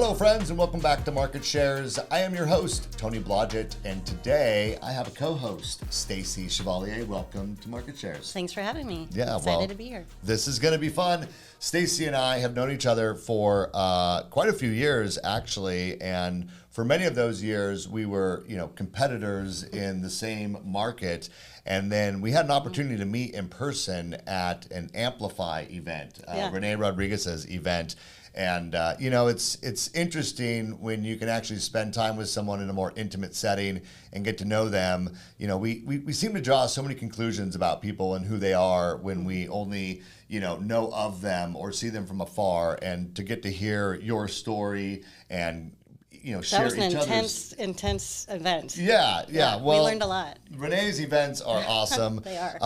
Hello friends and welcome back to Market Shares. I am your host, Tony Blodgett, and today I have a co-host, Stacey Chevalier. Welcome to Market Shares. Thanks for having me. Yeah, Excited to be here. This is going to be fun. Stacey and I have known each other for quite a few years, actually, and for many of those years, we were, competitors in the same market. And then we had an opportunity to meet in person at an Amplify event, Renee Rodriguez's event. And, it's interesting when you can actually spend time with someone in a more intimate setting and get to know them. We seem to draw so many conclusions about people and who they are when we only, know of them or see them from afar. And to get to hear your story and share each other's. That was an intense event. Yeah. Well, we learned a lot. Renee's events are awesome. They are.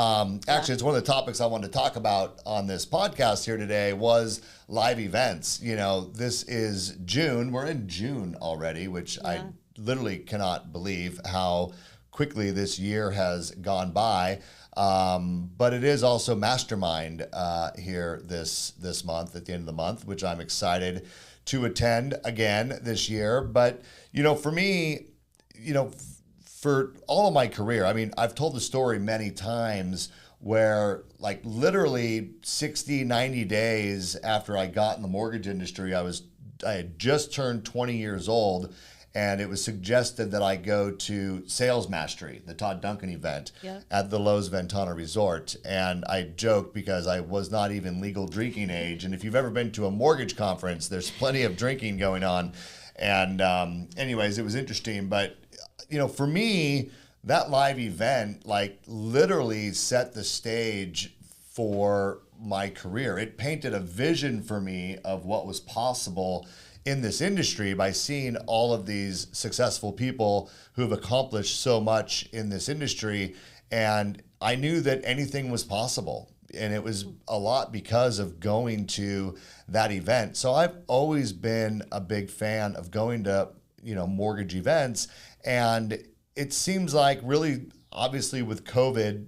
Actually, it's one of the topics I wanted to talk about on this podcast here today was live events. This is June. We're in June already, which I literally cannot believe how quickly this year has gone by. But it is also Mastermind here this month, at the end of the month, which I'm excited to attend again this year. But, for me, for all of my career, I've told the story many times where literally 60, 90 days after I got in the mortgage industry, I had just turned 20 years old. And it was suggested that I go to Sales Mastery, the Todd Duncan event at the Lowe's Ventana Resort. And I joked because I was not even legal drinking age. And if you've ever been to a mortgage conference, there's plenty of drinking going on. And anyways, it was interesting. But, for me, that live event, literally set the stage for my career. It painted a vision for me of what was possible in this industry by seeing all of these successful people who have accomplished so much in this industry. And I knew that anything was possible. And it was a lot because of going to that event. So I've always been a big fan of going to, mortgage events. And it seems like really, obviously with COVID,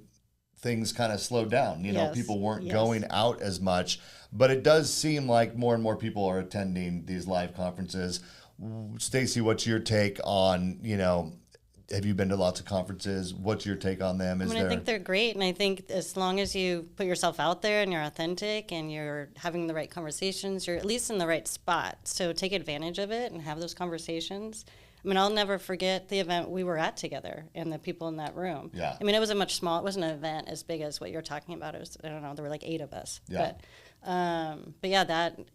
things kind of slowed down. People weren't going out as much. But it does seem like more and more people are attending these live conferences. Stacey, what's your take on, have you been to lots of conferences? What's your take on them? I think they're great. And I think as long as you put yourself out there and you're authentic and you're having the right conversations, you're at least in the right spot. So take advantage of it and have those conversations. I'll never forget the event we were at together and the people in that room. Yeah. It was a much smaller, it wasn't an event as big as what you're talking about. It was, I don't know, there were 8 of us. Yeah. But yeah,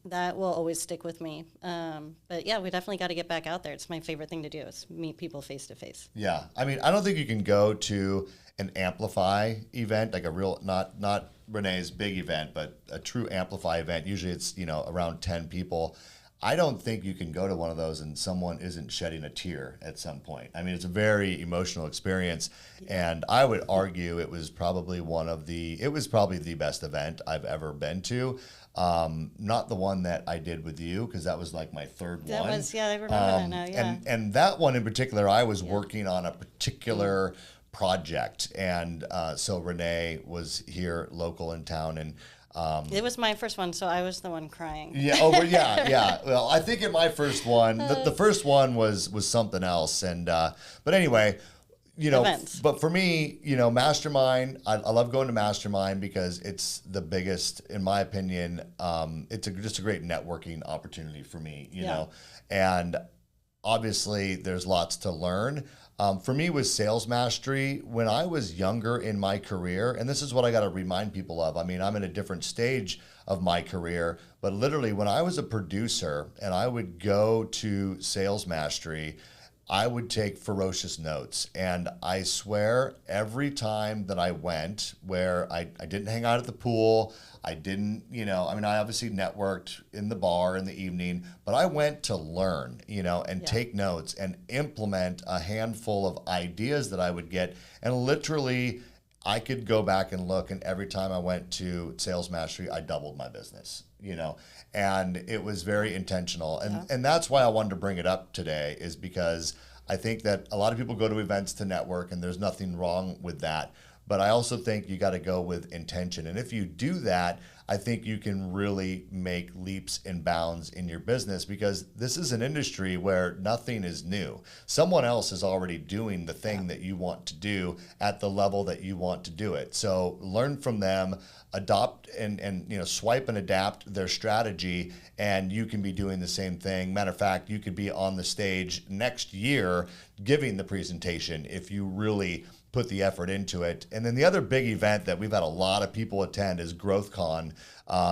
that will always stick with me. But yeah, we definitely got to get back out there. It's my favorite thing to do is meet people face to face. Yeah. I don't think you can go to an Amplify event, like a real, not Renee's big event, but a true Amplify event. Usually it's, around 10 people. I don't think you can go to one of those and someone isn't shedding a tear at some point. It's a very emotional experience, and I would argue it was probably the best event I've ever been to. Not the one that I did with you, because that was my third one. I remember that now, yeah. And that one in particular, I was working on a particular project, and so Renee was here local in town, and it was my first one, so I was the one crying. Yeah. Well, I think in my first one, the first one was something else, and but anyway, Events. But for me, Mastermind, I love going to Mastermind because it's the biggest, in my opinion. It's just a great networking opportunity for me, know, and obviously there's lots to learn. For me with Sales Mastery, when I was younger in my career, and this is what I got to remind people of, I'm in a different stage of my career, but literally when I was a producer and I would go to Sales Mastery, I would take ferocious notes. And I swear every time that I went, where I didn't hang out at the pool, I didn't, I obviously networked in the bar in the evening, but I went to learn, and take notes and implement a handful of ideas that I would get. And literally, I could go back and look, and every time I went to Sales Mastery, I doubled my business, and it was very intentional. And that's why I wanted to bring it up today, is because I think that a lot of people go to events to network, and there's nothing wrong with that. But I also think you got to go with intention. And if you do that, I think you can really make leaps and bounds in your business, because this is an industry where nothing is new. Someone else is already doing the thing that you want to do at the level that you want to do it. So learn from them, adopt and swipe and adapt their strategy, and you can be doing the same thing. Matter of fact, you could be on the stage next year giving the presentation if you really put the effort into it. And then the other big event that we've had a lot of people attend is GrowthCon.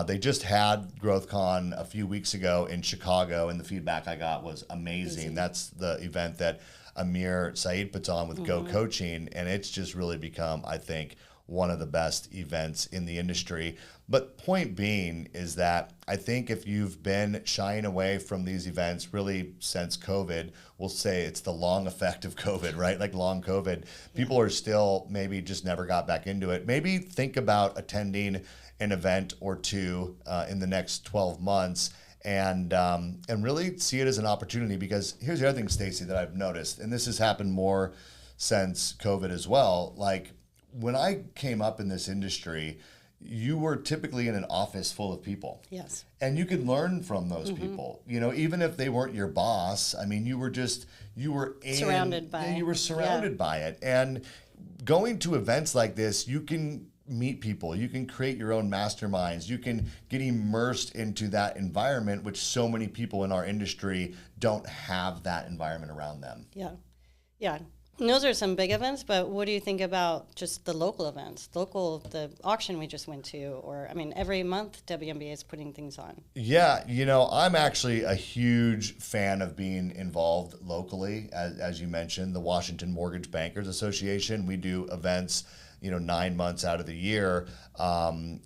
They just had GrowthCon a few weeks ago in Chicago, and the feedback I got was amazing. That's the event that Amir Saeed puts on with Go Coaching, and it's just really become, I think, one of the best events in the industry. But point being is that I think if you've been shying away from these events really since COVID, we'll say it's the long effect of COVID, right? Like long COVID, people are still maybe just never got back into it. Maybe think about attending an event or two in the next 12 months and really see it as an opportunity. Because here's the other thing, Stacey, that I've noticed, and this has happened more since COVID as well. Like, when I came up in this industry, you were typically in an office full of people. Yes. And you could learn from those people. Even if they weren't your boss, I mean, you were surrounded by it. And going to events like this, you can meet people, you can create your own masterminds, you can get immersed into that environment, which so many people in our industry don't have that environment around them. Yeah. Yeah. And those are some big events, but what do you think about just the local events? The auction we just went to, or, I mean, every month WNBA is putting things on. Yeah, I'm actually a huge fan of being involved locally. As you mentioned, the Washington Mortgage Bankers Association, we do events 9 months out of the year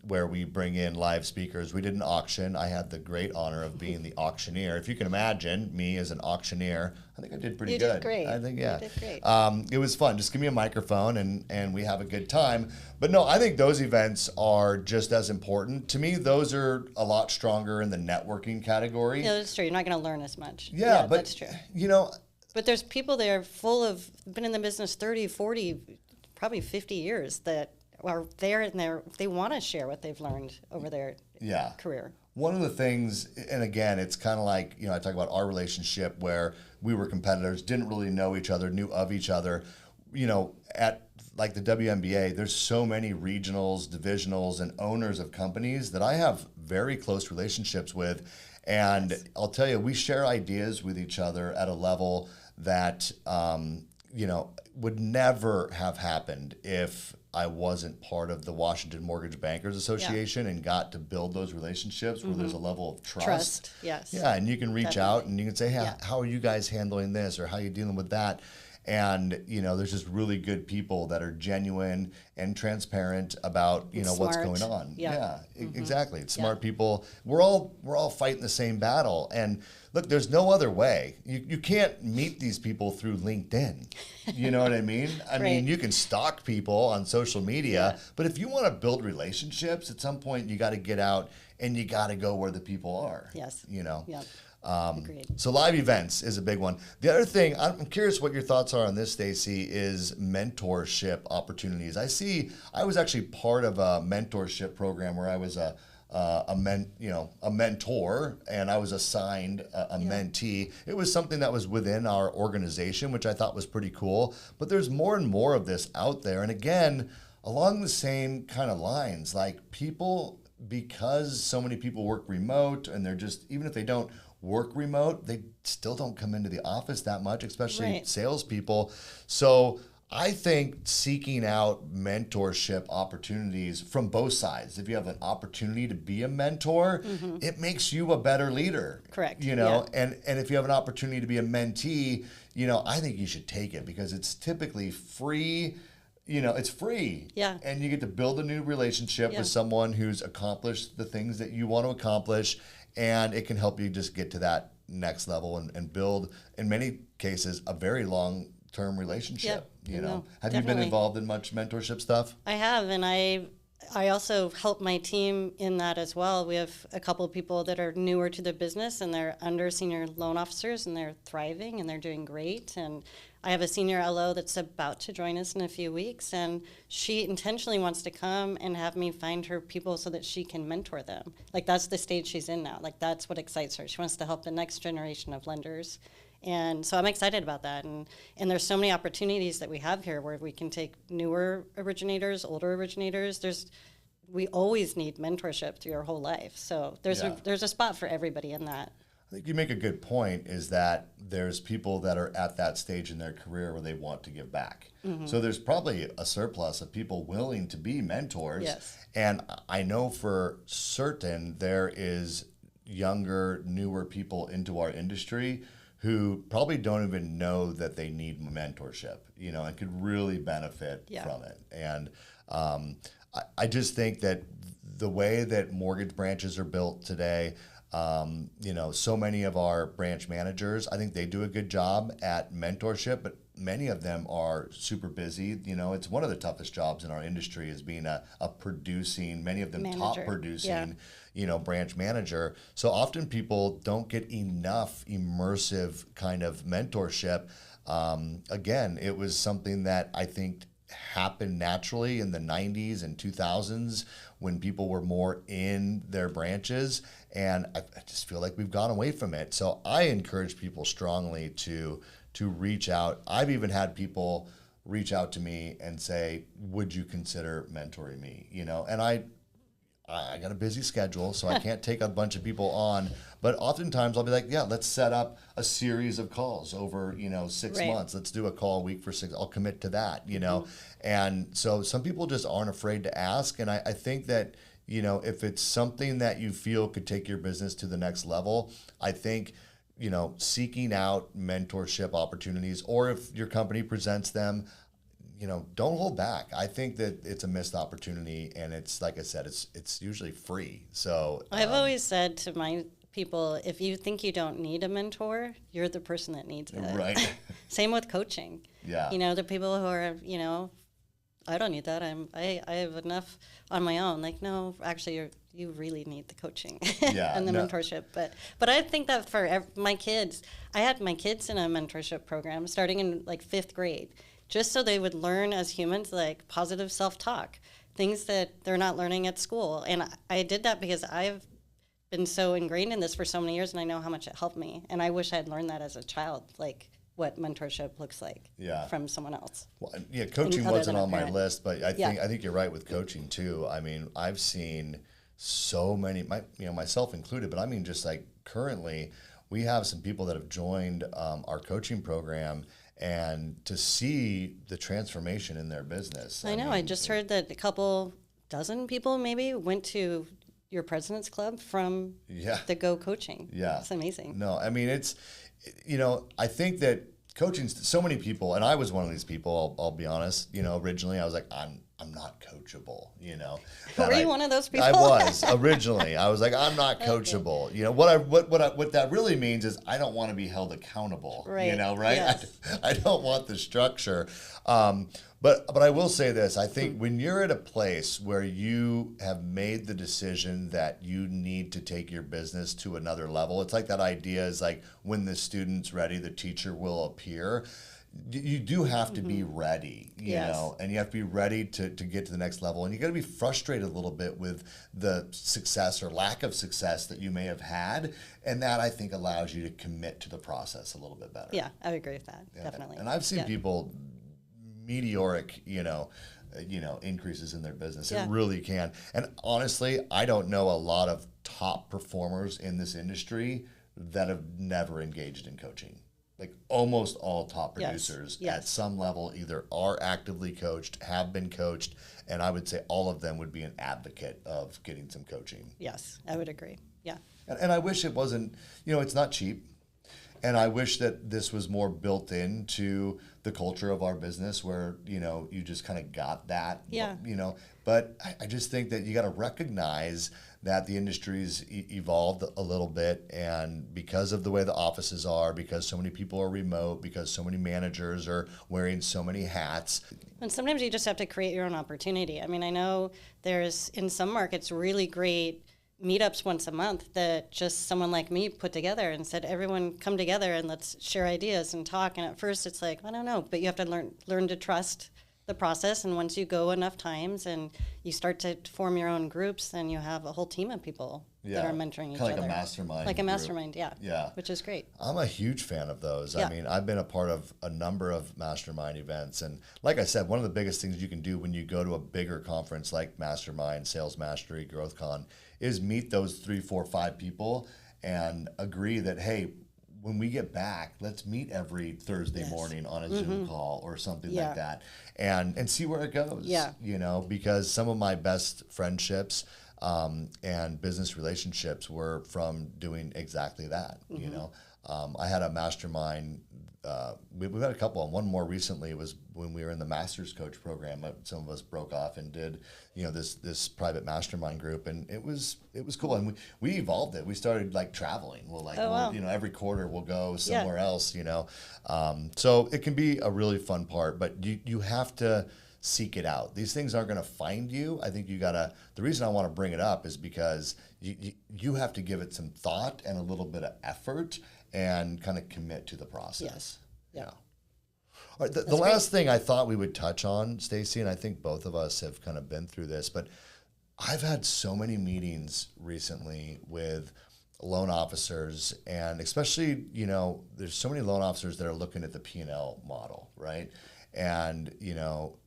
where we bring in live speakers. We did an auction. I had the great honor of being the auctioneer. If you can imagine me as an auctioneer, I think I did pretty good. You did great. I think, yeah. You did great. It was fun. Just give me a microphone and we have a good time. But no, I think those events are just as important. To me, those are a lot stronger in the networking category. Yeah, that's true. You're not going to learn as much. Yeah, but that's true. But there's people there been in the business 30, 40, probably 50 years that are there, and they want to share what they've learned over their career. One of the things, and again, it's kind of like, I talk about our relationship where we were competitors, didn't really know each other, knew of each other. At like the WNBA, there's so many regionals, divisionals, and owners of companies that I have very close relationships with. And I'll tell you, we share ideas with each other at a level that, would never have happened if I wasn't part of the Washington Mortgage Bankers Association and got to build those relationships where there's a level of trust. Yes. Yeah, and you can reach out and you can say, hey, how are you guys handling this, or how are you dealing with that? And, there's just really good people that are genuine and transparent about, what's going on. Yeah, exactly. It's smart people. We're all fighting the same battle. And look, there's no other way. You can't meet these people through LinkedIn. You know what I mean? I mean, you can stalk people on social media, but if you want to build relationships, at some point you got to get out and you got to go where the people are. Yes. Yep. Agreed. So live events is a big one. The other thing, I'm curious what your thoughts are on this, Stacey, is mentorship opportunities. I was actually part of a mentorship program where I was a mentor, and I was assigned a mentee. It was something that was within our organization, which I thought was pretty cool. But there's more and more of this out there. And again, along the same kind of lines, like people, because so many people work remote, and they're just, even if they don't work remote, they still don't come into the office that much, especially salespeople. So I think seeking out mentorship opportunities from both sides. If you have an opportunity to be a mentor, it makes you a better leader. Correct. And if you have an opportunity to be a mentee, I think you should take it, because it's typically free. It's free. Yeah. And you get to build a new relationship with someone who's accomplished the things that you want to accomplish, and it can help you just get to that next level and build, in many cases, a very long-term relationship. Have you been involved in much mentorship stuff? I have, and I I also help my team in that as well. We have a couple of people that are newer to the business and they're under senior loan officers and they're thriving and they're doing great. And I have a senior LO that's about to join us in a few weeks, and she intentionally wants to come and have me find her people so that she can mentor them. Like, that's the stage she's in now. Like, that's what excites her. She wants to help the next generation of lenders. And so I'm excited about that. And there's so many opportunities that we have here where we can take newer originators, older originators. We always need mentorship through your whole life. So there's a spot for everybody in that. I think you make a good point, is that there's people that are at that stage in their career where they want to give back. Mm-hmm. So there's probably a surplus of people willing to be mentors. Yes. And I know for certain there is younger, newer people into our industry who probably don't even know that they need mentorship, and could really benefit from it. And I just think that the way that mortgage branches are built today, so many of our branch managers, I think they do a good job at mentorship, but many of them are super busy. It's one of the toughest jobs in our industry, is being a producing, many of them manager. Top producing, branch manager. So often people don't get enough immersive kind of mentorship. Again, it was something that I think happened naturally in the 90s and 2000s when people were more in their branches, and I just feel like we've gone away from it. So I encourage people strongly to reach out. I've even had people reach out to me and say, would you consider mentoring me? And I got a busy schedule, so I can't take a bunch of people on. But oftentimes I'll be like, yeah, let's set up a series of calls over, 6 months. Let's do a call a week for 6. I'll commit to that, Mm-hmm. And so some people just aren't afraid to ask. And I think that, if it's something that you feel could take your business to the next level, I think, seeking out mentorship opportunities, or if your company presents them, don't hold back. I think that it's a missed opportunity, and it's, like I said, it's usually free. So I've always said to my people, if you think you don't need a mentor, you're the person that needs it. Right. Same with coaching. Yeah. The people who are, I don't need that. I have enough on my own. Like, no, actually, you really need the coaching and the mentorship. But I think that for my kids, I had my kids in a mentorship program starting in like 5th grade, just so they would learn as humans, like positive self-talk, things that they're not learning at school. And I did that because I've been so ingrained in this for so many years, and I know how much it helped me. And I wish I had learned that as a child, like what mentorship looks like from someone else. Well, coaching wasn't on my list, but I think you're right with coaching too. I mean, I've seen so many, myself included, but I mean, just like currently, we have some people that have joined our coaching program, and to see the transformation in their business. I know. I just heard that a couple dozen people maybe went to your President's Club from the Go coaching. Yeah. It's amazing. No, I mean, it's, I think that coaching, so many people, and I was one of these people, I'll be honest, originally I was like, I'm not coachable, Were you one of those people? I was originally. I was like, I'm not coachable. Okay. What that really means is I don't want to be held accountable. Right. Right? Yes. I don't want the structure. But I will say this. I think when you're at a place where you have made the decision that you need to take your business to another level, it's like that idea is like, when the student's ready, the teacher will appear. You do have to be ready, you know, and you have to be ready to get to the next level. And you got to be frustrated a little bit with the success or lack of success that you may have had. And that, I think, allows you to commit to the process a little bit better. Yeah, I would agree with that. Definitely. And I've seen people meteoric, increases in their business. It really can. And honestly, I don't know a lot of top performers in this industry that have never engaged in coaching. Like almost all top producers at some level either are actively coached, have been coached, and I would say all of them would be an advocate of getting some coaching. Yes, I would agree. Yeah. And I wish it wasn't, it's not cheap. And I wish that this was more built into the culture of our business where, you just kind of got that, but I just think that you got to recognize that the industry's evolved a little bit, and because of the way the offices are, because so many people are remote, because so many managers are wearing so many hats. And sometimes you just have to create your own opportunity. I mean, I know there's, in some markets, really great meetups once a month that just someone like me put together and said, everyone come together and let's share ideas and talk. And at first it's like, I don't know, but you have to learn to trust the process. And once you go enough times and you start to form your own groups, then you have a whole team of people that are mentoring each other. Like a mastermind. Like a mastermind, yeah. Which is great. I'm a huge fan of those. Yeah. I mean, I've been a part of a number of mastermind events. And like I said, one of the biggest things you can do when you go to a bigger conference like Mastermind, Sales Mastery, GrowthCon, is meet those 3, 4, 5 people and agree that, hey, when we get back, let's meet every Thursday morning on a Zoom call or something like that, and see where it goes. Yeah. Because some of my best friendships and business relationships were from doing exactly that. I had a mastermind. We've had a couple, and one more recently was when we were in the Master's Coach program. Some of us broke off and did, this private mastermind group, and it was cool. And we evolved it. We started like traveling. Every quarter we'll go somewhere else. So it can be a really fun part, but you have to seek it out. These things aren't going to find you. I think you gotta. The reason I want to bring it up is because you have to give it some thought and a little bit of effort and kind of commit to the process. Yes. Yeah. All right, the last thing I thought we would touch on, Stacey, and I think both of us have kind of been through this, but I've had so many meetings recently with loan officers, and especially, there's so many loan officers that are looking at the P&L model, right? And,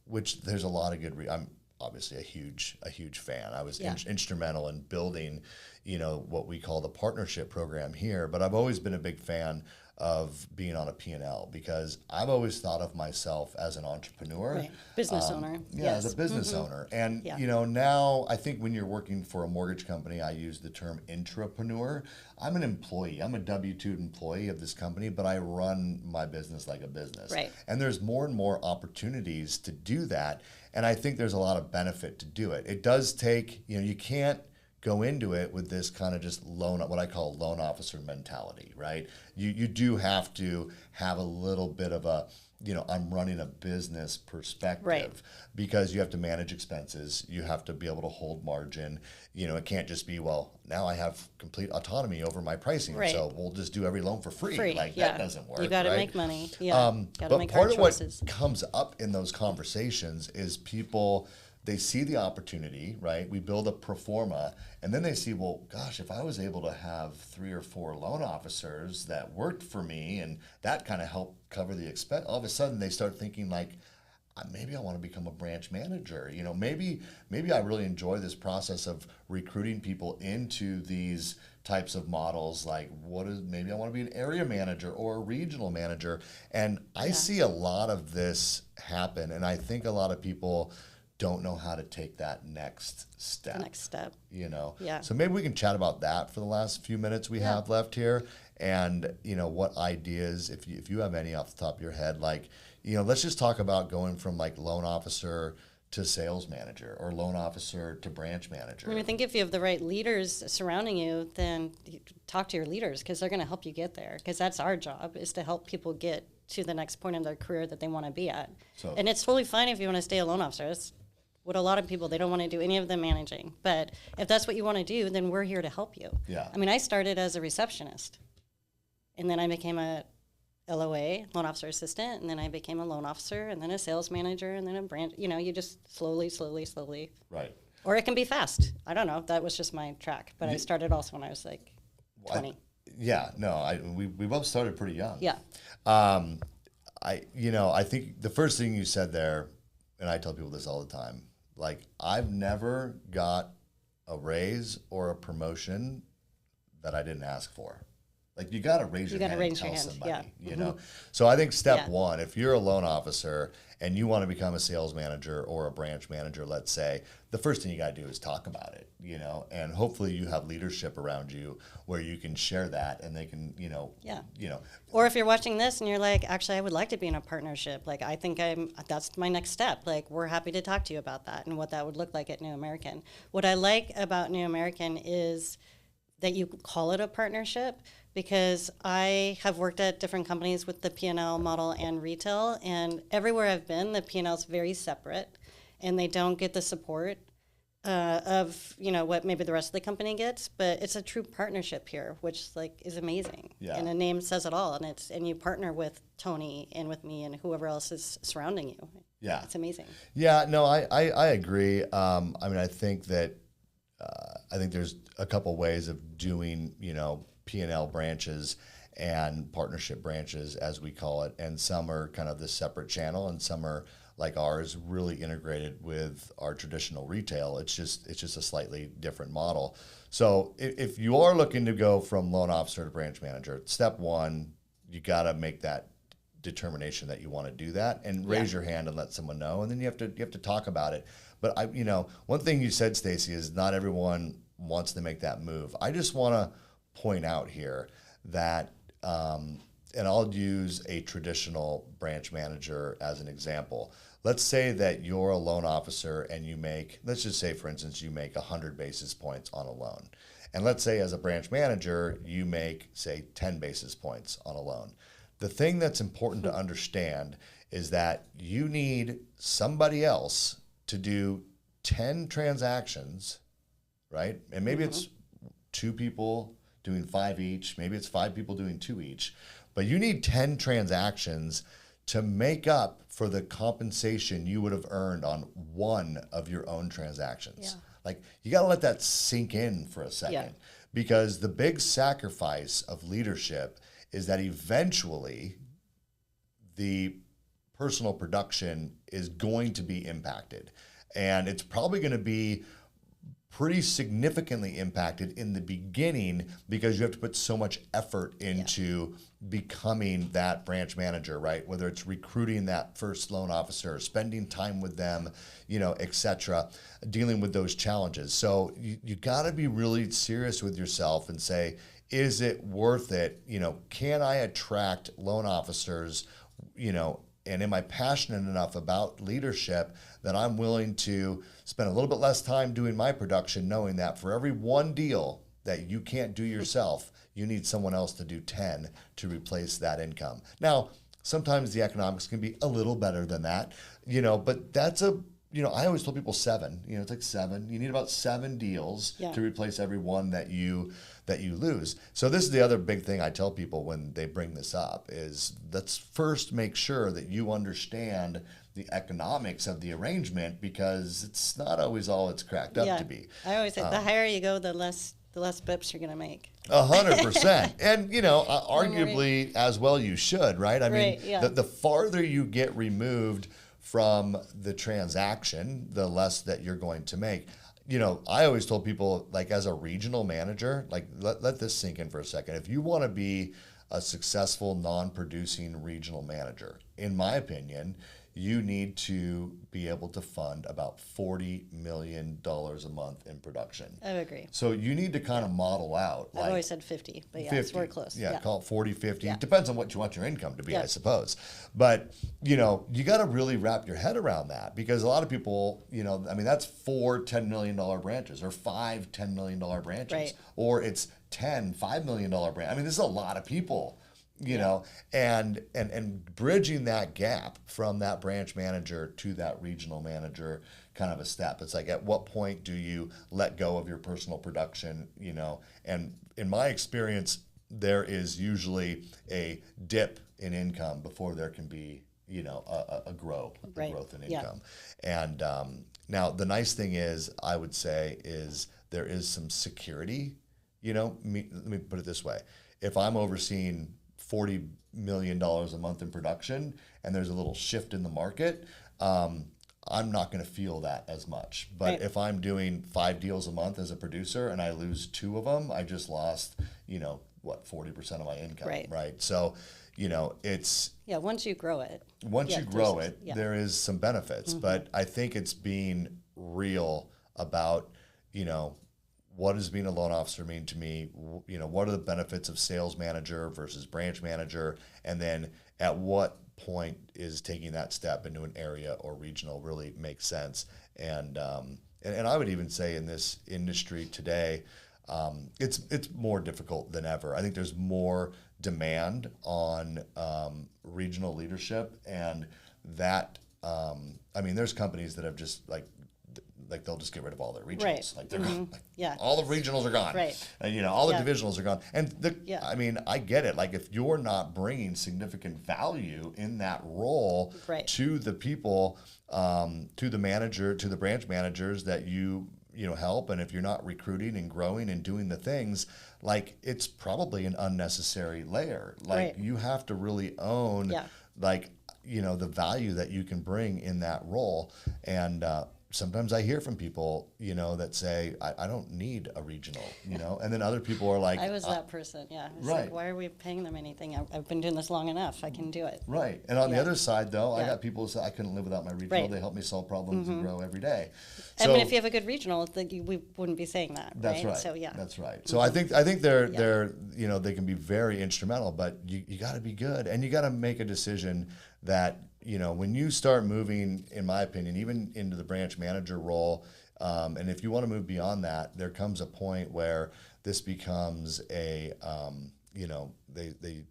which there's a lot of good, I'm obviously a huge fan. I was instrumental in building, what we call the partnership program here, but I've always been a big fan of being on a P&L because I've always thought of myself as an entrepreneur. Right. Business owner. Yeah, as a business owner. And, now I think when you're working for a mortgage company, I use the term intrapreneur. I'm an employee. I'm a W-2 employee of this company, but I run my business like a business. Right. And there's more and more opportunities to do that. And I think there's a lot of benefit to do it. It does take, you can't go into it with this kind of just what I call loan officer mentality, right? You do have to have a little bit of a, I'm running a business perspective, right, because you have to manage expenses. You have to be able to hold margin. It can't just be, well, now I have complete autonomy over my pricing, right, so we'll just do every loan for free. That doesn't work. You got to right? make money. Yeah, got to make part hard of choices. What comes up in those conversations is people, they see the opportunity, right? We build a pro forma, and then they see, well, gosh, if I was able to have 3 or 4 loan officers that worked for me and that kind of helped cover the expense, all of a sudden they start thinking like, maybe I want to become a branch manager. Maybe I really enjoy this process of recruiting people into these types of models. Like, maybe I want to be an area manager or a regional manager. And I see a lot of this happen, and I think a lot of people don't know how to take that next step. Yeah. So maybe we can chat about that for the last few minutes we have left here, and what ideas, if you have any off the top of your head, like, let's just talk about going from like loan officer to sales manager or loan officer to branch manager. I think if you have the right leaders surrounding you, then you talk to your leaders because they're going to help you get there, because that's our job, is to help people get to the next point in their career that they want to be at. And it's totally fine if you want to stay a loan officer. That's what a lot of people, they don't want to do any of the managing. But if that's what you want to do, then we're here to help you. Yeah. I started as a receptionist, and then I became a LOA, loan officer assistant, and then I became a loan officer, and then a sales manager, and then a branch. You just slowly. Right. Or it can be fast. I don't know. That was just my track. But I started also when I was like 20. We both started pretty young. Yeah. I think the first thing you said there, and I tell people this all the time, like, I've never got a raise or a promotion that I didn't ask for. Like you got to raise your hand and tell hand. somebody, you know? So I think step Yeah. one, if you're a loan officer and you want to become a sales manager or a branch manager, let's say, the first thing you got to do is talk about it, you know, and hopefully you have leadership around you where you can share that and they can, you know, Or if you're watching this and you're like, actually, I would like to be in a partnership. Like, I think that's my next step. Like, we're happy to talk to you about that and what that would look like at New American. What I like about New American is that you call it a partnership, because I have worked at different companies with the P&L model and retail, and everywhere I've been, the P&L is very separate, and they don't get the support of, you know, what maybe the rest of the company gets, but it's a true partnership here, which like is amazing. Yeah. And a name says it all, and you partner with Tony and with me and whoever else is surrounding you. Yeah. It's amazing. Yeah, no, I agree. I mean, I think that there's a couple ways of doing, you know, P&L branches and partnership branches, as we call it, and some are kind of this separate channel, and some are like ours, really integrated with our traditional retail. It's just a slightly different model. So if you are looking to go from loan officer to branch manager, step one, you got to make that determination that you want to do that and raise your hand and let someone know, and then you have to talk about it. But one thing you said, Stacey, is not everyone wants to make that move. I just want to point out here that, and I'll use a traditional branch manager as an example. Let's say that you're a loan officer and you make, let's just say, for instance, you make 100 basis points on a loan. And let's say as a branch manager, you make, say, 10 basis points on a loan. The thing that's important to understand is that you need somebody else to do 10 transactions, right? And maybe it's 2 people doing 5 each, maybe it's 5 people doing 2 each, but you need 10 transactions to make up for the compensation you would have earned on one of your own transactions. Yeah. Like, you got to let that sink in for a second, because the big sacrifice of leadership is that eventually the personal production is going to be impacted, and it's probably going to be pretty significantly impacted in the beginning, because you have to put so much effort into becoming that branch manager, right? Whether it's recruiting that first loan officer, spending time with them, you know, et cetera, dealing with those challenges. So you got to be really serious with yourself and say, is it worth it? You know, can I attract loan officers, you know, and am I passionate enough about leadership that I'm willing to spend a little bit less time doing my production, knowing that for every one deal that you can't do yourself, you need someone else to do 10 to replace that income. Now, sometimes the economics can be a little better than that, you know, but that's I always told people 7, you know, it's like 7. You need about 7 deals to replace every one that you lose. So this is the other big thing I tell people when they bring this up is, let's first make sure that you understand the economics of the arrangement, because it's not always all it's cracked up to be. I always say the higher you go, the less bips you're going to make. 100%. And, you know, arguably as well you should, right? I mean, the farther you get removed from the transaction, the less that you're going to make. You know, I always told people, like, as a regional manager, like, let this sink in for a second. If you want to be a successful non-producing regional manager, in my opinion, you need to be able to fund about $40 million a month in production. I agree. So you need to kind of model out. I've always said 50, but 50, we're close. Yeah, call it 40, 50. It depends on what you want your income to be, I suppose. But, you know, you got to really wrap your head around that, because a lot of people, you know, I mean, that's 4 $10 million branches, or 5 $10 million branches, or it's 10 $5 million branches. I mean, this is a lot of people. You know, and bridging that gap from that branch manager to that regional manager, kind of a step. It's like, at what point do you let go of your personal production, you know? And in my experience, there is usually a dip in income before there can be, you know, a growth in income. And now the nice thing is, I would say, is there is some security. You know, let me put it this way. If I'm overseeing $40 million a month in production and there's a little shift in the market, I'm not going to feel that as much. But if I'm doing 5 deals a month as a producer and I lose 2 of them, I just lost, you know, what, 40% of my income, Right. right? So, you know, it's once you grow it. there is some benefits, but I think it's being real about, you know, what does being a loan officer mean to me? You know, what are the benefits of sales manager versus branch manager? And then at what point is taking that step into an area or regional really makes sense? And I would even say in this industry today, it's more difficult than ever. I think there's more demand on regional leadership, and that I mean, there's companies that have just like they'll just get rid of all their regionals. Right. Like they're gone. Like, all the regionals are gone. Right. And, you know, all the divisionals are gone. And I mean, I get it. Like if you're not bringing significant value in that role to the people, to the manager, to the branch managers that you know help, and if you're not recruiting and growing and doing the things, like it's probably an unnecessary layer. Like you have to really own like, you know, the value that you can bring in that role. And sometimes I hear from people, you know, that say, I don't need a regional, you know, and then other people are like, I was that person, It's like, why are we paying them anything? I've been doing this long enough. I can do it. Right. And on the other side, though, I got people who say, I couldn't live without my regional. They help me solve problems and grow every day. I mean, if you have a good regional, we wouldn't be saying that. That's right. So, That's right. So I think they're you know, they can be very instrumental, but you got to be good, and you got to make a decision that, you know, when you start moving, in my opinion, even into the branch manager role, and if you want to move beyond that, there comes a point where this becomes a, you know, you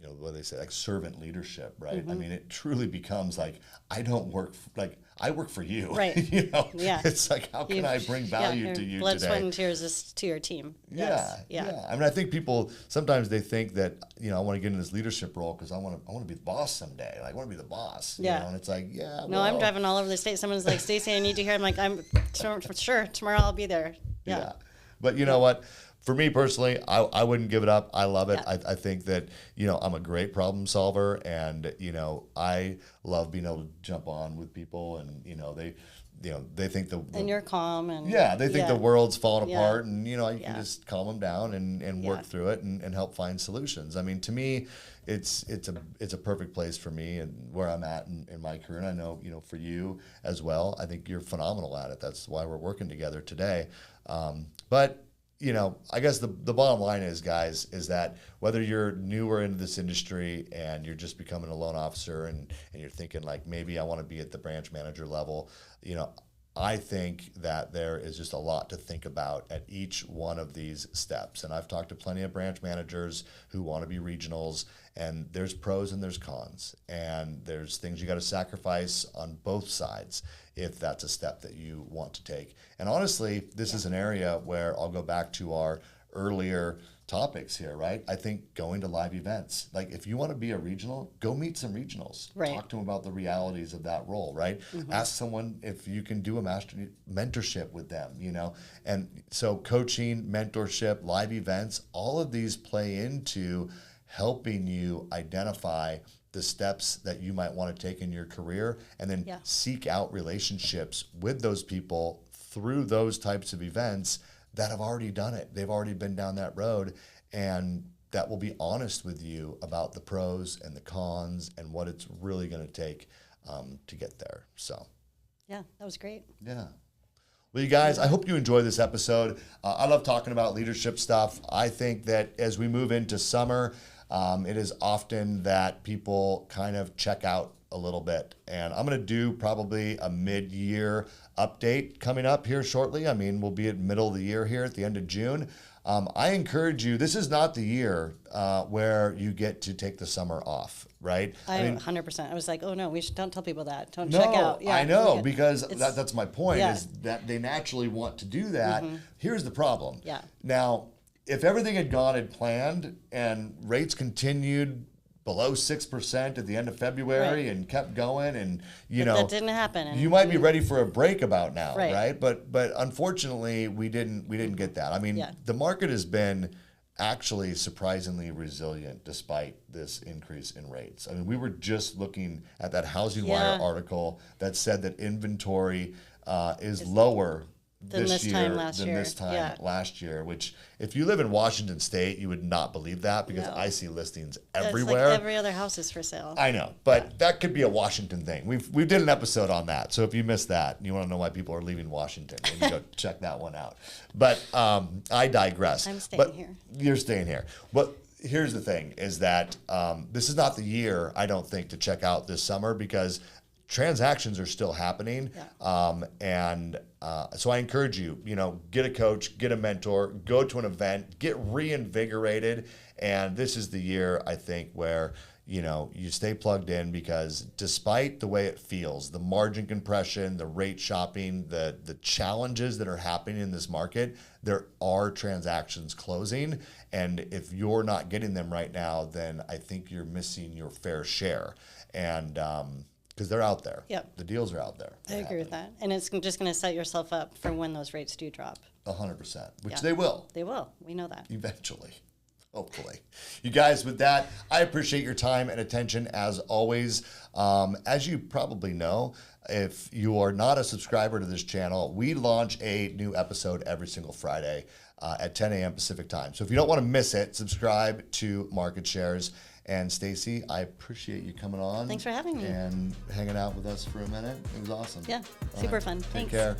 know, what they say, like servant leadership, right? I mean, it truly becomes like, I work for you, right? You know, it's like, how can I bring value to you blood, today? sweat, and tears is to your team. Yeah. I mean, I think people sometimes they think that, you know, I want to get in this leadership role because I want to be the boss someday. Like, I want to be the boss. You know? And it's like, no, I'm driving all over the state. Someone's like, Stacey, I need you here. I'm like, I'm sure tomorrow I'll be there. Yeah. But you know what? For me personally, I wouldn't give it up. I love it. I think that, you know, I'm a great problem solver, and, you know, I love being able to jump on with people, and, you know, they think and you're calm, and they think the world's falling apart, and, you know, you can just calm them down and work through it and help find solutions. I mean, to me, it's a perfect place for me and where I'm at in my career. And I know, you know, for you as well, I think you're phenomenal at it. That's why we're working together today. But you know, I guess the bottom line is, guys, is that whether you're newer into this industry and you're just becoming a loan officer and you're thinking like, maybe I want to be at the branch manager level, you know, I think that there is just a lot to think about at each one of these steps. And I've talked to plenty of branch managers who want to be regionals, and there's pros and there's cons, and there's things you got to sacrifice on both sides if that's a step that you want to take. And honestly, this is an area where I'll go back to our earlier topics here, right? I think going to live events, like if you want to be a regional, go meet some regionals. Talk to them about the realities of that role, right? Ask someone if you can do a mentorship with them, you know? And so coaching, mentorship, live events, all of these play into helping you identify the steps that you might want to take in your career, and then seek out relationships with those people through those types of events that have already done it. They've already been down that road, and that will be honest with you about the pros and the cons and what it's really going to take to get there. So, yeah, that was great. Yeah. Well, you guys, I hope you enjoy this episode. I love talking about leadership stuff. I think that as we move into summer, it is often that people kind of check out a little bit. And I'm going to do probably a mid-year update coming up here shortly. I mean, we'll be at middle of the year here at the end of June. I encourage you, this is not the year where you get to take the summer off, right? I mean, 100%. I was like, oh no, don't tell people that. Don't check out. Yeah, I know, because that's my point, is that they naturally want to do that. Here's the problem. Now, if everything had gone as planned and rates continued below 6% at the end of February and kept going, and you know that didn't happen, you might be ready for a break about now, right? But unfortunately, we didn't get that. I mean, the market has been actually surprisingly resilient despite this increase in rates. I mean, we were just looking at that Housing Wire article that said that inventory is lower than this time last year, which if you live in Washington State, you would not believe that because I see listings everywhere. It's like every other house is for sale. I know, but that could be a Washington thing. We did an episode on that. So if you missed that and you want to know why people are leaving Washington, maybe go check that one out. But I digress. I'm staying here. You're staying here. But here's the thing is that this is not the year, I don't think, to check out this summer because transactions are still happening. So I encourage you, get a coach, get a mentor, go to an event, get reinvigorated. And this is the year, I think, where, you stay plugged in because despite the way it feels, the margin compression, the rate shopping, the challenges that are happening in this market, there are transactions closing. And if you're not getting them right now, then I think you're missing your fair share. And, because they're out there. Yep. The deals are out there. I agree with that. And it's just going to set yourself up for when those rates do drop. 100%, which they will. They will. We know that. Eventually. Hopefully. You guys, with that, I appreciate your time and attention as always. As you probably know, if you are not a subscriber to this channel, we launch a new episode every single Friday at 10 a.m. Pacific time. So if you don't want to miss it, subscribe to Market Shares. And Stacey, I appreciate you coming on. Thanks for having me. And hanging out with us for a minute. It was awesome. Yeah, super fun. Take Thanks. care.